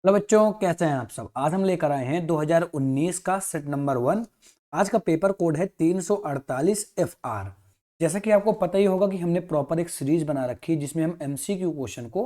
Hello बच्चों, कैसे हैं आप सब। आज हम लेकर आए हैं 2019 का सेट नंबर 1। आज का पेपर कोड है 348 FR। जैसा कि आपको पता ही होगा कि हमने प्रॉपर एक सीरीज बना रखी है जिसमें हम MCQ क्वेश्चन को,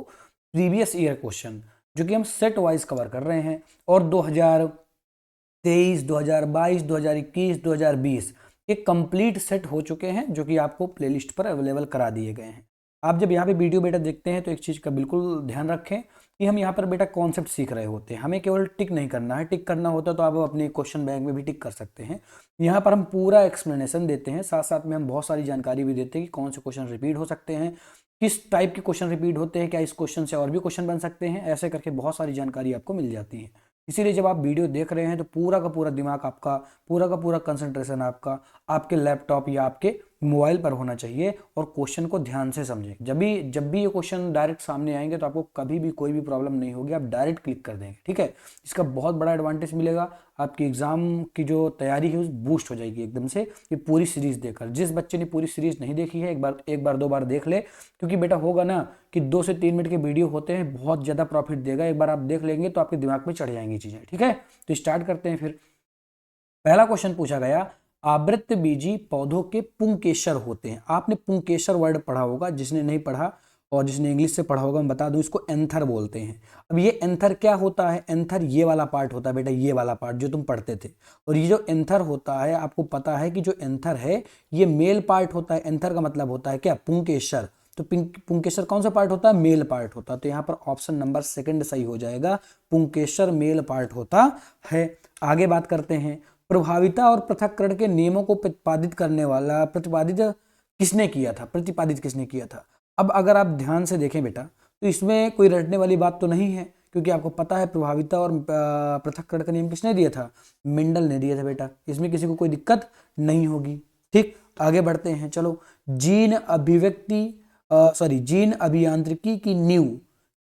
प्रीवियस ईयर क्वेश्चन, जो कि हम सेट वाइज कवर कर रहे हैं। और 2023, 2022, 2021, 2020 ये कंप्लीट सेट हो चुके हैं, जो कि आपको प्लेलिस्ट पर अवेलेबल करा दिए गए हैं। आप जब यहाँ पे वीडियो बेटा देखते हैं तो एक चीज़ का बिल्कुल ध्यान रखें कि हम यहाँ पर बेटा कॉन्सेप्ट सीख रहे होते हैं। हमें केवल टिक नहीं करना है। टिक करना होता तो आप अपने क्वेश्चन बैंक में भी टिक कर सकते हैं। यहाँ पर हम पूरा एक्सप्लेनेशन देते हैं, साथ साथ में हम बहुत सारी जानकारी भी देते हैं कि कौन से क्वेश्चन रिपीट हो सकते हैं, किस टाइप के क्वेश्चन रिपीट होते हैं, क्या इस क्वेश्चन से और भी क्वेश्चन बन सकते हैं। ऐसे करके बहुत सारी जानकारी आपको मिल जाती है। इसीलिए जब आप वीडियो देख रहे हैं तो पूरा का पूरा दिमाग आपका, पूरा का पूरा कंसंट्रेशन आपका आपके लैपटॉप या आपके मोबाइल पर होना चाहिए और क्वेश्चन को ध्यान से समझें। जब भी ये क्वेश्चन डायरेक्ट सामने आएंगे तो आपको कभी भी कोई भी प्रॉब्लम नहीं होगी, आप डायरेक्ट क्लिक कर देंगे। ठीक है, इसका बहुत बड़ा एडवांटेज मिलेगा। आपकी एग्जाम की जो तैयारी है उस बूस्ट हो जाएगी एकदम से, ये पूरी सीरीज देखकर। जिस बच्चे ने पूरी सीरीज नहीं देखी है, एक बार दो बार देख ले, क्योंकि बेटा होगा ना कि 2 से 3 मिनट के वीडियो होते हैं, बहुत ज़्यादा प्रॉफिट देगा। एक बार आप देख लेंगे तो आपके दिमाग में चढ़ जाएंगी चीज़ें। ठीक है, तो स्टार्ट करते हैं फिर। पहला क्वेश्चन पूछा गया, आवृत्त बीजी पौधों के पुंकेसर होते हैं। आपने पुंकेसर वर्ड पढ़ा होगा, जिसने नहीं पढ़ा और जिसने इंग्लिश से पढ़ा होगा मैं बता दूं, इसको एंथर बोलते हैं। अब ये एंथर क्या होता है? एंथर ये वाला पार्ट होता है बेटा, ये वाला पार्ट जो तुम पढ़ते थे। और ये जो एंथर होता है, आपको पता है कि जो एंथर है ये मेल पार्ट होता है। एंथर का मतलब होता है क्या? पुंकेसर। तो पुंकेसर कौन सा पार्ट होता है? मेल पार्ट होता है। तो यहाँ पर ऑप्शन नंबर सेकंड सही हो जाएगा, पुंकेसर मेल पार्ट होता है। आगे बात करते हैं, प्रभाविता और पृथक्करण के नियमों को प्रतिपादित किसने किया था? अब अगर आप ध्यान से देखें बेटा, तो इसमें कोई रटने वाली बात तो नहीं है, क्योंकि आपको पता है प्रभाविता और पृथक्करण का नियम किसने दिया था? मेंडल ने दिया था बेटा। इसमें किसी को कोई दिक्कत नहीं होगी। ठीक, आगे बढ़ते हैं। चलो, जीन अभियांत्रिकी की नींव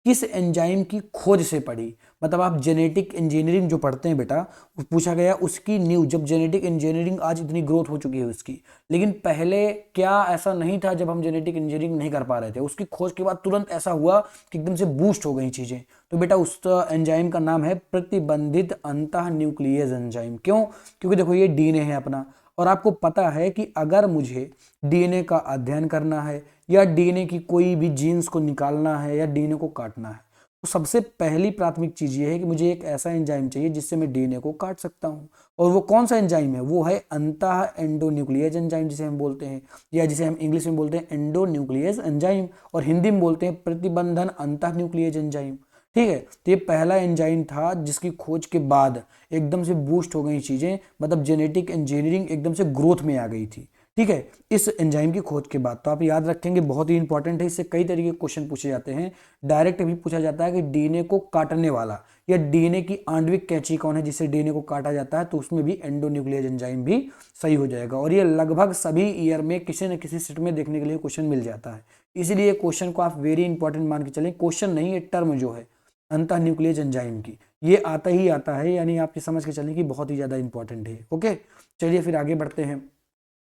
किस एंजाइम की खोज से पड़ी? मतलब आप जेनेटिक इंजीनियरिंग जो पढ़ते हैं बेटा, पूछा गया उसकी नींव। जब जेनेटिक इंजीनियरिंग आज इतनी ग्रोथ हो चुकी है उसकी, लेकिन पहले क्या ऐसा नहीं था? जब हम जेनेटिक इंजीनियरिंग नहीं कर पा रहे थे, उसकी खोज के बाद तुरंत ऐसा हुआ कि एकदम से बूस्ट हो गई चीजें। तो बेटा उस एंजाइम का नाम है प्रतिबंधित अंतः न्यूक्लियस एंजाइम। क्यों? क्योंकि देखो ये डीएनए है अपना, और आपको पता है कि अगर मुझे डीएनए का अध्ययन करना है या डीएनए की कोई भी जीन्स को निकालना है या डीएनए को काटना है, तो सबसे पहली प्राथमिक चीज ये है कि मुझे एक ऐसा एंजाइम चाहिए जिससे मैं डीएनए को काट सकता हूं। और वो कौन सा एंजाइम है? वो है अंतः एंडोन्यूक्लियस एंजाइम, जिसे हम बोलते हैं, या जिसे हम इंग्लिश में बोलते हैं एंडोन्यूक्लियस एंजाइम, और हिंदी में बोलते हैं प्रतिबंधन अंतः न्यूक्लियस एंजाइम। ठीक है, तो ये पहला एंजाइम था जिसकी खोज के बाद एकदम से बूस्ट हो गई चीजें, मतलब जेनेटिक इंजीनियरिंग एकदम से ग्रोथ में आ गई थी। ठीक है, इस एंजाइम की खोज के बाद। तो आप याद रखेंगे, बहुत ही इंपॉर्टेंट है। इससे कई तरीके के क्वेश्चन पूछे जाते हैं। डायरेक्ट भी पूछा जाता है कि डीएनए को काटने वाला या डीएनए की आणविक कैंची कौन है जिससे डीएनए को काटा जाता है, तो उसमें भी एंडोन्यूक्लियस एंजाइम भी सही हो जाएगा। और ये लगभग सभी ईयर में किसी न किसी सेट में देखने के लिए क्वेश्चन मिल जाता है। इसीलिए क्वेश्चन को आप वेरी इंपॉर्टेंट मान के चलें। क्वेश्चन नहीं, ये टर्म जो है अंतः न्यूक्लियस एंजाइम की, ये आता ही आता है, यानी आप ये समझ के चलें कि बहुत ही ज्यादा इंपॉर्टेंट है। ओके, चलिए फिर आगे बढ़ते हैं।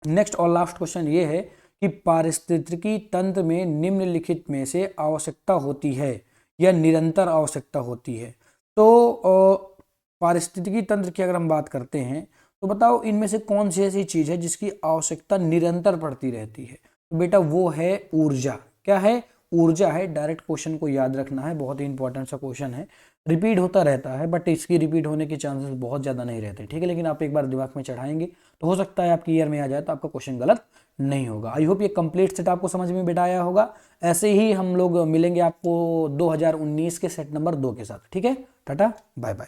नेक्स्ट और लास्ट क्वेश्चन ये है कि पारिस्थितिकी तंत्र में निम्नलिखित में से आवश्यकता होती है या निरंतर आवश्यकता होती है? तो पारिस्थितिकी तंत्र की अगर हम बात करते हैं तो बताओ इनमें से कौन सी ऐसी चीज है जिसकी आवश्यकता निरंतर पड़ती रहती है? तो बेटा वो है ऊर्जा। क्या है? ऊर्जा है। डायरेक्ट क्वेश्चन को याद रखना है, बहुत ही इंपॉर्टेंट सा क्वेश्चन है। रिपीट होता रहता है, बट इसकी रिपीट होने के चांसेस बहुत ज़्यादा नहीं रहते। ठीक है, लेकिन आप एक बार दिमाग में चढ़ाएंगे तो हो सकता है आपकी ईयर में आ जाए तो आपका क्वेश्चन गलत नहीं होगा। आई होप ये कंप्लीट सेट आपको समझ में बेटा आया होगा। ऐसे ही हम लोग मिलेंगे आपको 2019 के सेट नंबर 2 के साथ। ठीक है, टाटा बाय बाय।